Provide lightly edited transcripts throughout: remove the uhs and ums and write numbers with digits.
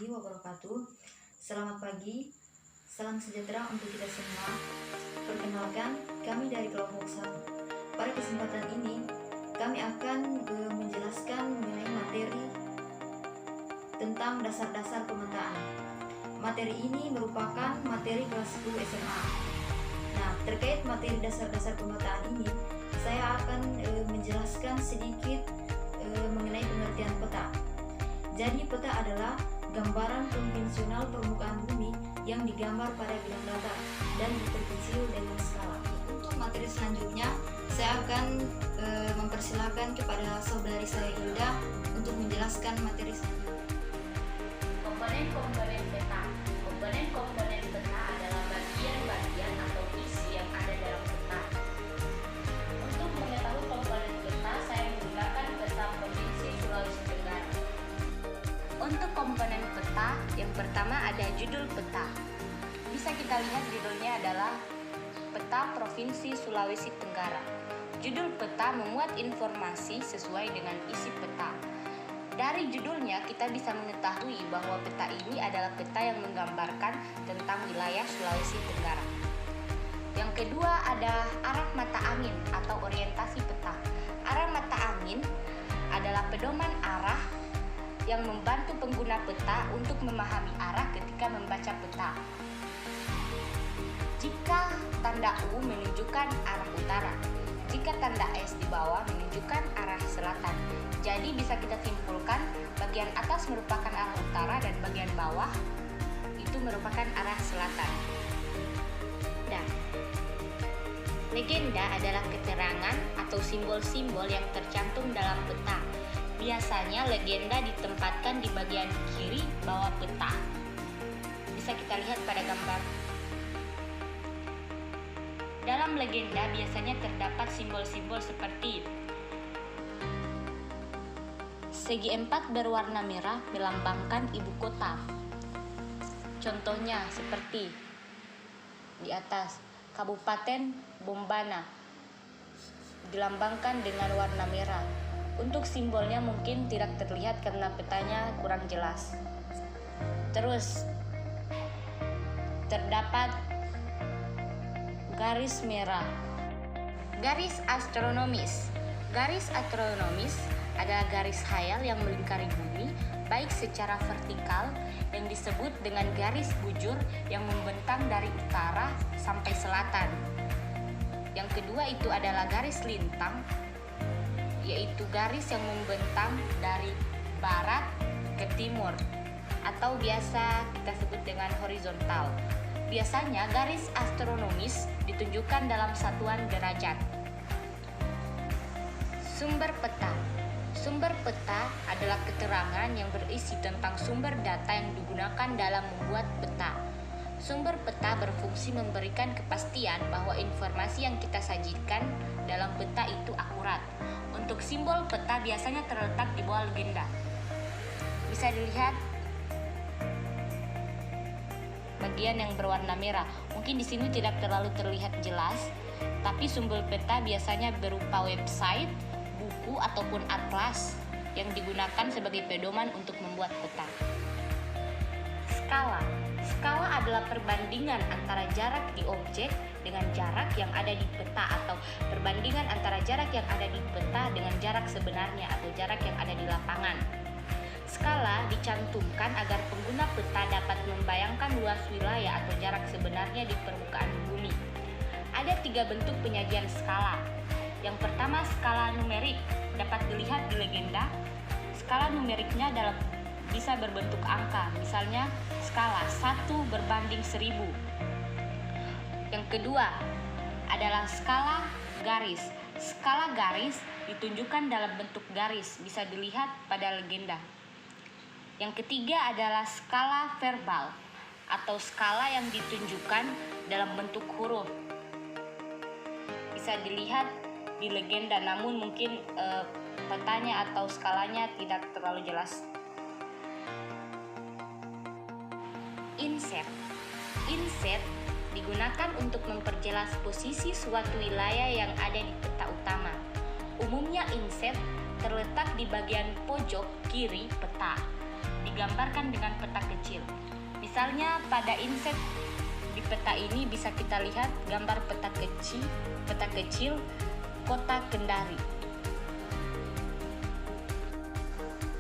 warahmatullahi wabarakatuh. Selamat pagi, salam sejahtera untuk kita semua. Perkenalkan, kami dari kelompok 1. Pada kesempatan ini, kami akan menjelaskan mengenai materi tentang dasar-dasar pemetaan. Materi ini merupakan materi kelas 10 SMA. Nah, terkait materi dasar-dasar pemetaan ini, saya akan menjelaskan sedikit mengenai pengertian peta. Jadi peta adalah gambaran konvensional permukaan bumi yang digambar pada bidang datar dan diperkecil dengan skala. Untuk materi selanjutnya, saya akan mempersilahkan kepada saudari saya Ilda untuk menjelaskan materi selanjutnya. Komponen-komponen peta. Komponen-komponen peta adalah bagian-bagian atau isi yang ada dalam peta. Untuk mengetahui komponen peta, saya menggunakan peta Provinsi Sulawesi Tenggara. Untuk komponen peta, yang pertama ada judul peta. Bisa kita lihat judulnya adalah Peta Provinsi Sulawesi Tenggara. Judul peta memuat informasi sesuai dengan isi peta. Dari judulnya kita bisa mengetahui bahwa peta ini adalah peta yang menggambarkan tentang wilayah Sulawesi Tenggara. Yang kedua ada arah mata angin atau orientasi peta. Arah mata angin adalah pedoman arah yang membantu pengguna peta untuk memahami arah ketika membaca peta. Jika tanda U menunjukkan arah utara, jika tanda S di bawah menunjukkan arah selatan. Jadi bisa kita simpulkan bagian atas merupakan arah utara dan bagian bawah itu merupakan arah selatan. Legenda adalah keterangan atau simbol-simbol yang tercantum dalam peta. Biasanya legenda ditempatkan di bagian kiri bawah peta. Bisa kita lihat pada gambar. Dalam legenda biasanya terdapat simbol-simbol seperti segi empat berwarna merah melambangkan ibu kota. Contohnya seperti di atas, Kabupaten Bombana dilambangkan dengan warna merah. Untuk simbolnya mungkin tidak terlihat karena petanya kurang jelas. Terus terdapat garis merah. Garis astronomis. Garis astronomis adalah garis khayal yang melingkari bumi baik secara vertikal yang disebut dengan garis bujur yang membentang dari utara sampai selatan. Yang kedua itu adalah garis lintang, yaitu garis yang membentang dari barat ke timur atau biasa kita sebut dengan horizontal. Biasanya garis astronomis ditunjukkan dalam satuan derajat. Sumber peta. Sumber peta adalah keterangan yang berisi tentang sumber data yang digunakan dalam membuat peta. Sumber peta berfungsi memberikan kepastian bahwa informasi yang kita sajikan dalam peta itu akurat. Untuk simbol peta biasanya terletak di bawah legenda. Bisa dilihat bagian yang berwarna merah. Mungkin di sini tidak terlalu terlihat jelas, tapi sumber peta biasanya berupa website, buku ataupun atlas yang digunakan sebagai pedoman untuk membuat peta. Skala. Skala adalah perbandingan antara jarak di objek dengan jarak yang ada di peta atau perbandingan antara jarak yang ada di peta dengan jarak sebenarnya atau jarak yang ada di lapangan. Skala dicantumkan agar pengguna peta dapat membayangkan luas wilayah atau jarak sebenarnya di permukaan bumi. Ada 3 bentuk penyajian skala. Yang pertama, skala numerik dapat dilihat di legenda. Skala numeriknya bisa berbentuk angka, misalnya skala 1/1000. Yang kedua adalah skala garis. Skala garis ditunjukkan dalam bentuk garis, bisa dilihat pada legenda. Yang ketiga adalah skala verbal atau skala yang ditunjukkan dalam bentuk huruf. Bisa dilihat di legenda, namun mungkin petanya atau skalanya tidak terlalu jelas. Inset. Inset digunakan untuk memperjelas posisi suatu wilayah yang ada di peta utama. Umumnya inset terletak di bagian pojok kiri peta. digambarkan dengan peta kecil. Misalnya pada inset di peta ini bisa kita lihat gambar peta kecil kota Kendari.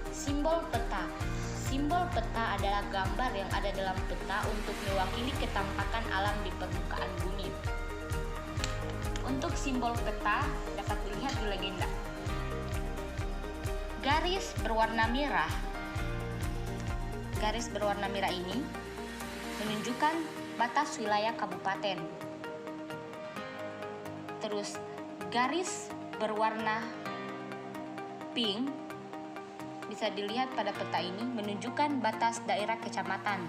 Simbol peta. Simbol peta adalah gambar yang ada dalam peta untuk mewakili ketampakan alam di permukaan bumi. Untuk simbol peta dapat dilihat di legenda. Garis berwarna merah. Garis berwarna merah ini menunjukkan batas wilayah kabupaten. Terus garis berwarna pink bisa dilihat pada peta ini menunjukkan batas daerah kecamatan.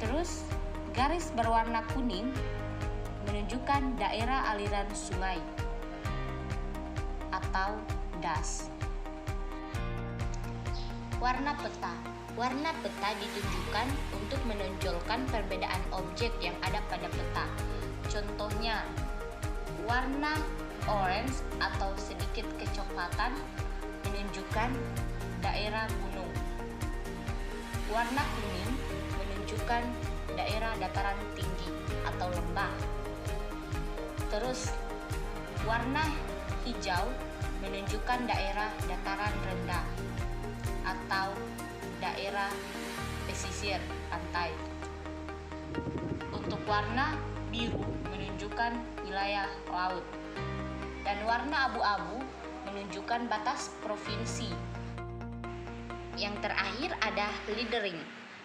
Terus garis berwarna kuning menunjukkan daerah aliran sungai atau DAS. Warna peta. Warna peta ditunjukkan untuk menonjolkan perbedaan objek yang ada pada peta. Contohnya, warna orange atau sedikit kecoklatan menunjukkan daerah gunung. Warna kuning menunjukkan daerah dataran tinggi atau lembah. Terus warna hijau menunjukkan daerah dataran rendah atau daerah pesisir pantai. Untuk warna biru menunjukkan wilayah laut. Dan warna abu-abu menunjukkan batas provinsi. Yang terakhir ada lettering.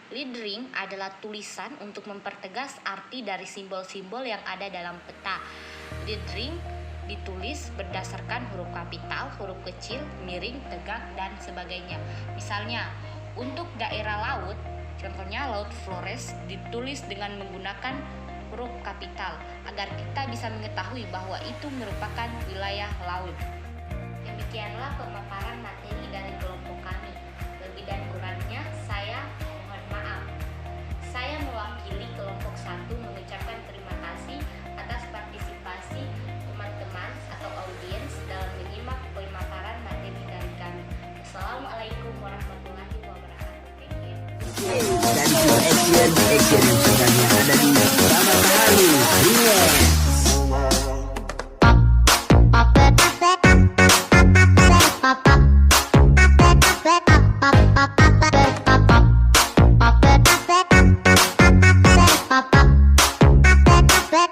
Lettering adalah tulisan untuk mempertegas arti dari simbol-simbol yang ada dalam peta. Lettering ditulis berdasarkan huruf kapital, huruf kecil, miring, tegak, dan sebagainya. Misalnya, untuk daerah laut, contohnya Laut Flores, ditulis dengan menggunakan huruf kapital agar kita bisa mengetahui bahwa itu merupakan wilayah laut. Demikianlah pemaparan materi dari kelompok kami. Lebih dan kurangnya saya mohon maaf. Saya mewakili kelompok 1 mengucapkan terima kasih atas partisipasi teman-teman atau audiens dalam menyimak pemaparan materi dari kami. Assalamualaikum warahmatullahi wabarakatuh. Thank you. Dan action yang sebenarnya ada di pertama kali.